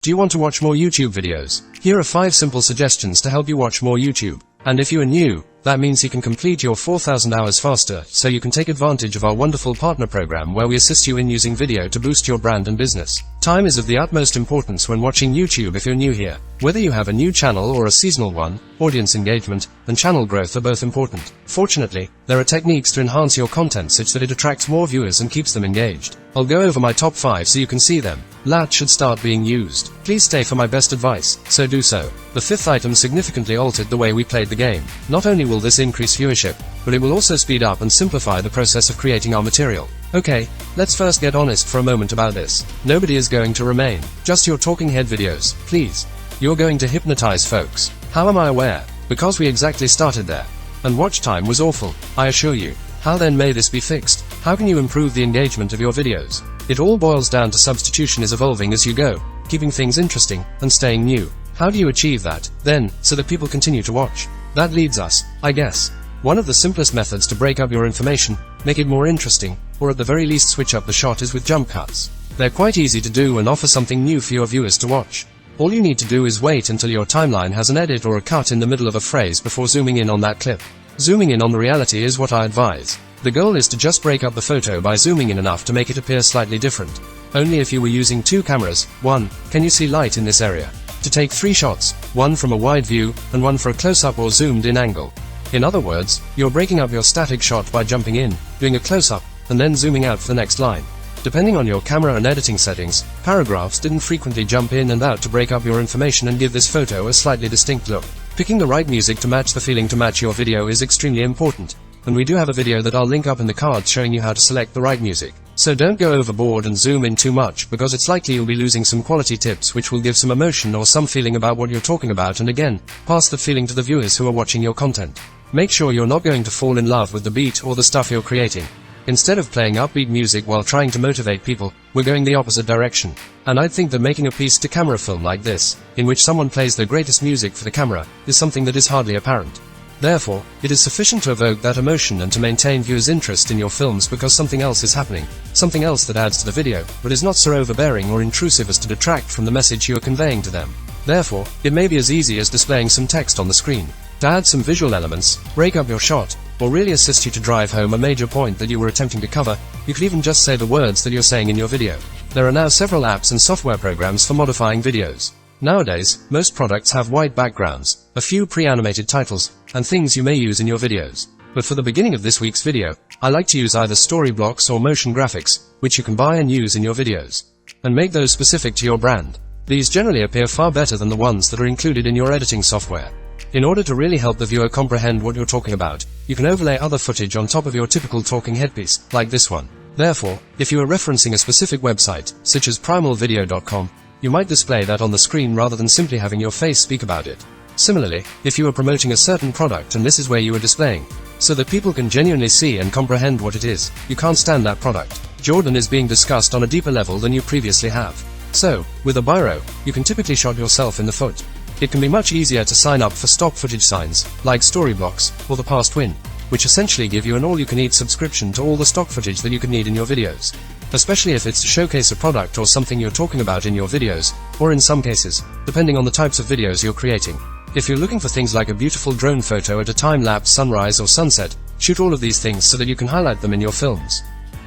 Do you want to watch more YouTube videos? Here are 5 simple suggestions to help you watch more YouTube. And if you are new, that means you can complete your 4,000 hours faster, so you can take advantage of our wonderful partner program where we assist you in using video to boost your brand and business. Time is of the utmost importance when watching YouTube if you're new here. Whether you have a new channel or a seasonal one, audience engagement and channel growth are both important. Fortunately, there are techniques to enhance your content such that it attracts more viewers and keeps them engaged. I'll go over my top 5 so you can see them. That should start being used. Please stay for my best advice, so do so. The 5th item significantly altered the way we played the game. Not only will this increase viewership, but it will also speed up and simplify the process of creating our material. Okay, let's first get honest for a moment about this. Nobody is going to remain just your talking head videos, please. You're going to hypnotize folks. How am I aware? Because we exactly started there. And watch time was awful, I assure you. How then may this be fixed? How can you improve the engagement of your videos? It all boils down to substitution is evolving as you go, keeping things interesting and staying new. How do you achieve that, then, so that people continue to watch? That leads us, I guess. One of the simplest methods to break up your information, make it more interesting, or at the very least switch up the shot is with jump cuts. They're quite easy to do and offer something new for your viewers to watch. All you need to do is wait until your timeline has an edit or a cut in the middle of a phrase before zooming in on that clip. Zooming in on the reality is what I advise. The goal is to just break up the photo by zooming in enough to make it appear slightly different. Only if you were using 2 cameras, 1, can you see light in this area? To take 3 shots, 1 from a wide view, and 1 for a close-up or zoomed-in angle. In other words, you're breaking up your static shot by jumping in, doing a close-up, and then zooming out for the next line. Depending on your camera and editing settings, paragraphs didn't frequently jump in and out to break up your information and give this photo a slightly distinct look. Picking the right music to match the feeling to match your video is extremely important, and we do have a video that I'll link up in the cards showing you how to select the right music. So don't go overboard and zoom in too much, because it's likely you'll be losing some quality tips which will give some emotion or some feeling about what you're talking about, and again, pass the feeling to the viewers who are watching your content. Make sure you're not going to fall in love with the beat or the stuff you're creating. Instead of playing upbeat music while trying to motivate people, we're going the opposite direction. And I'd think that making a piece-to-camera film like this, in which someone plays their greatest music for the camera, is something that is hardly apparent. Therefore, it is sufficient to evoke that emotion and to maintain viewers' interest in your films because something else is happening, something else that adds to the video, but is not so overbearing or intrusive as to detract from the message you are conveying to them. Therefore, it may be as easy as displaying some text on the screen. To add some visual elements, break up your shot, or really assist you to drive home a major point that you were attempting to cover, you could even just say the words that you're saying in your video. There are now several apps and software programs for modifying videos. Nowadays, most products have white backgrounds, a few pre-animated titles, and things you may use in your videos. But for the beginning of this week's video, I like to use either story blocks or motion graphics, which you can buy and use in your videos, and make those specific to your brand. These generally appear far better than the ones that are included in your editing software. In order to really help the viewer comprehend what you're talking about, you can overlay other footage on top of your typical talking headpiece, like this one. Therefore, if you are referencing a specific website, such as primalvideo.com, you might display that on the screen rather than simply having your face speak about it. Similarly, if you are promoting a certain product and this is where you are displaying, so that people can genuinely see and comprehend what it is, you can't stand that product. Jordan is being discussed on a deeper level than you previously have. So, with a biro, you can typically shot yourself in the foot. It can be much easier to sign up for stock footage signs, like Storyblocks, or the Past Win, which essentially give you an all-you-can-eat subscription to all the stock footage that you could need in your videos. Especially if it's to showcase a product or something you're talking about in your videos, or in some cases, depending on the types of videos you're creating. If you're looking for things like a beautiful drone photo at a time-lapse sunrise or sunset, shoot all of these things so that you can highlight them in your films.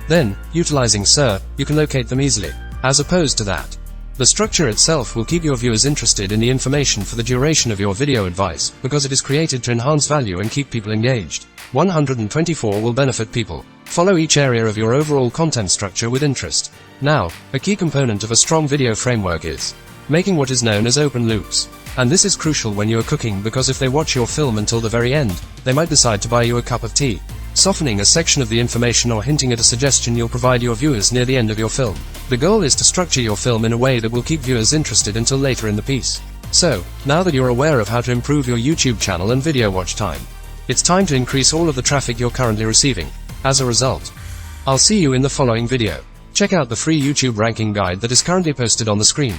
Then, utilizing SIR, you can locate them easily. As opposed to that, the structure itself will keep your viewers interested in the information for the duration of your video advice, because it is created to enhance value and keep people engaged. 124 will benefit people. Follow each area of your overall content structure with interest. Now, a key component of a strong video framework is making what is known as open loops. And this is crucial when you are cooking, because if they watch your film until the very end, they might decide to buy you a cup of tea. Softening a section of the information or hinting at a suggestion you'll provide your viewers near the end of your film. The goal is to structure your film in a way that will keep viewers interested until later in the piece. So, now that you're aware of how to improve your YouTube channel and video watch time, it's time to increase all of the traffic you're currently receiving. As a result, I'll see you in the following video. Check out the free YouTube ranking guide that is currently posted on the screen.